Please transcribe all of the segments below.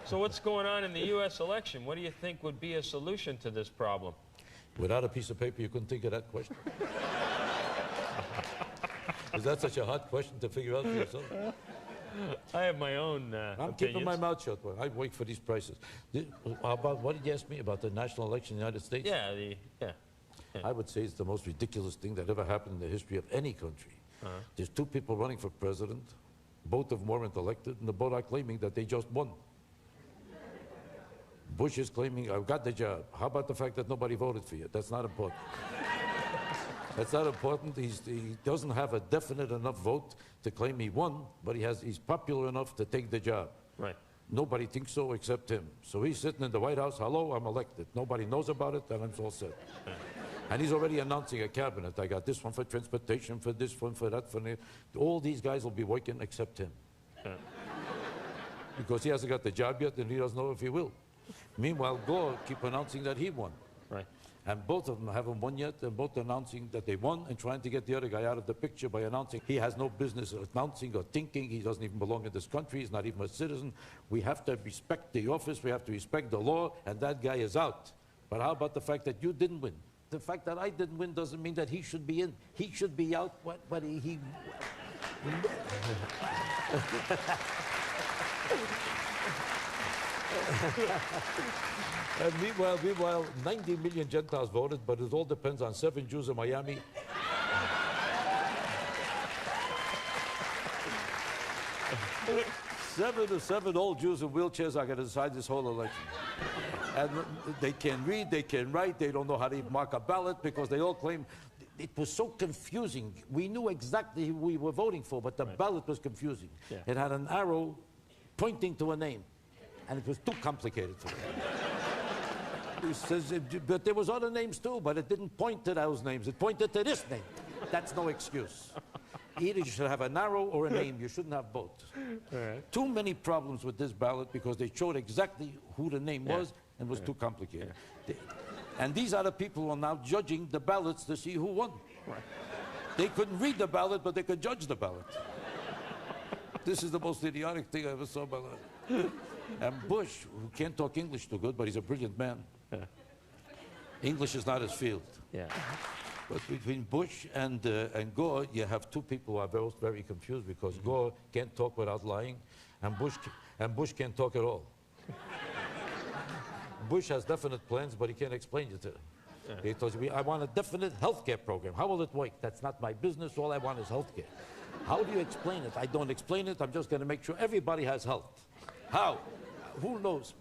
So what's going on in the U.S. election? What do you think would be a solution to this problem? Without a piece of paper, you couldn't think of that question. Is that such a hard question to figure out for yourself? I have my own I'm opinions. keeping my mouth shut. I wait for these prices. About what did you ask me about the national election in the United States? Yeah, I would say it's the most ridiculous thing that ever happened in the history of any country. There's two people running for president. Both of them weren't elected, and the both are claiming that they just won. Bush is claiming, I've got the job. How about the fact that nobody voted for you? That's not important. That's not important. He doesn't have a definite enough vote to claim he won, but he's popular enough to take the job. Right. Nobody thinks so except him. So he's sitting in the White House, hello, I'm elected. Nobody knows about it, and I'm all set. And he's already announcing a cabinet. I got this one for transportation, for this one, for that, for that. All these guys will be working except him. Because he hasn't got the job yet, and he doesn't know if he will. Meanwhile, Gore keep announcing that he won. Right. And both of them haven't won yet, and both announcing that they won and trying to get the other guy out of the picture by announcing he has no business announcing or thinking. He doesn't even belong in this country. He's not even a citizen. We have to respect the office. We have to respect the law, and that guy is out. But how about the fact that you didn't win? The fact that I didn't win doesn't mean that he should be in. He should be out, but he And meanwhile, 90 million Gentiles voted, but it all depends on 7 Jews in Miami. seven old Jews in wheelchairs are going to decide this whole election. And they can read, they can write, they don't know how to mark a ballot because they all claim it was so confusing. We knew exactly who we were voting for, but the ballot was confusing. Yeah. It had an arrow pointing to a name, and it was too complicated for them. It says, but there was other names too, but it didn't point to those names. It pointed to this name. That's no excuse. Either you should have an arrow or a name. You shouldn't have both. Right. Too many problems with this ballot because they showed exactly who the name was and was too complicated. And these are the people who are now judging the ballots to see who won. Right. They couldn't read the ballot, but they could judge the ballot. This is the most idiotic thing I ever saw in my life. And Bush, who can't talk English too good, but he's a brilliant man. English is not his field. Yeah. But between Bush and Gore, you have two people who are both very confused because Gore can't talk without lying, and Bush can't talk at all. Bush has definite plans, but he can't explain it to them. He tells me, I want a definite health care program. How will it work? That's not my business. All I want is health care. How do you explain it? I don't explain it. I'm just going to make sure everybody has health. How? Who knows?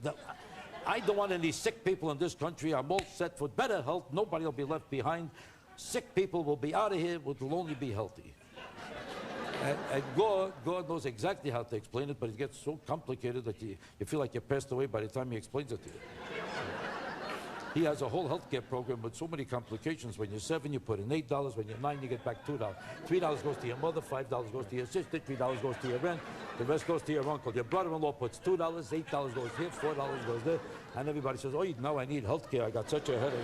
I don't want any sick people in this country. I'm all set for better health. Nobody will be left behind. Sick people will be out of here. Will only be healthy. And Gore knows exactly how to explain it, but it gets so complicated that you feel like you passed away by the time he explains it to you. He has a whole healthcare program with so many complications. When you're 7, you put in $8. When you're 9, you get back $2. $3 goes to your mother, $5 goes to your sister, $3 goes to your rent, the rest goes to your uncle. Your brother-in-law puts $2, $8 goes here, $4 goes there, and everybody says, oh, now I need healthcare. I got such a headache.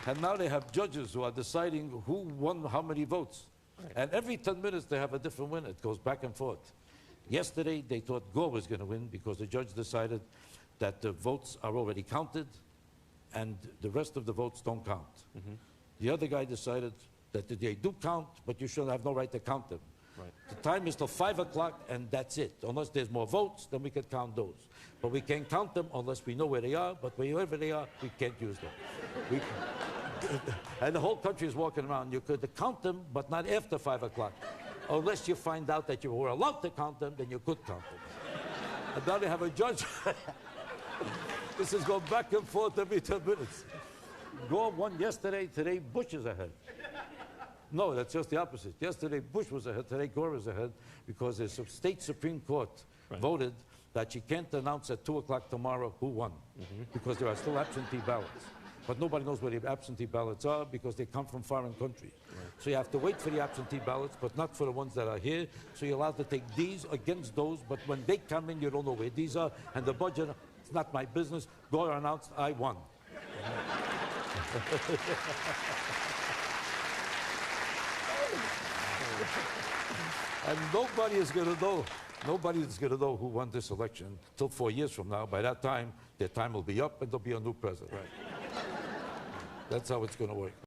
And now they have judges who are deciding who won how many votes. Right. And every 10 minutes they have a different winner. It goes back and forth. Yesterday they thought Gore was going to win because the judge decided that the votes are already counted and the rest of the votes don't count. The other guy decided that they do count, but you should have no right to count them. Right. The time is till 5 o'clock and that's it. Unless there's more votes, then we can count those. But we can't count them unless we know where they are, but wherever they are, we can't use them. And the whole country is walking around. You could count them, but not after 5 o'clock. Unless you find out that you were allowed to count them, then you could count them. And now they have a judge. This is going back and forth every 10 minutes. Gore won yesterday, today Bush is ahead. No, that's just the opposite. Yesterday Bush was ahead, today Gore was ahead, because the state Supreme Court voted that she can't announce at 2 o'clock tomorrow who won, because there are still absentee ballots. But nobody knows where the absentee ballots are because they come from foreign countries. Right. So you have to wait for the absentee ballots, but not for the ones that are here. So you're allowed to take these against those, but when they come in, you don't know where these are. And the budget, it's not my business. Gore announced, I won. And nobody is going to know who won this election till 4 years from now. By that time, their time will be up and there'll be a new president. That's how it's going to work.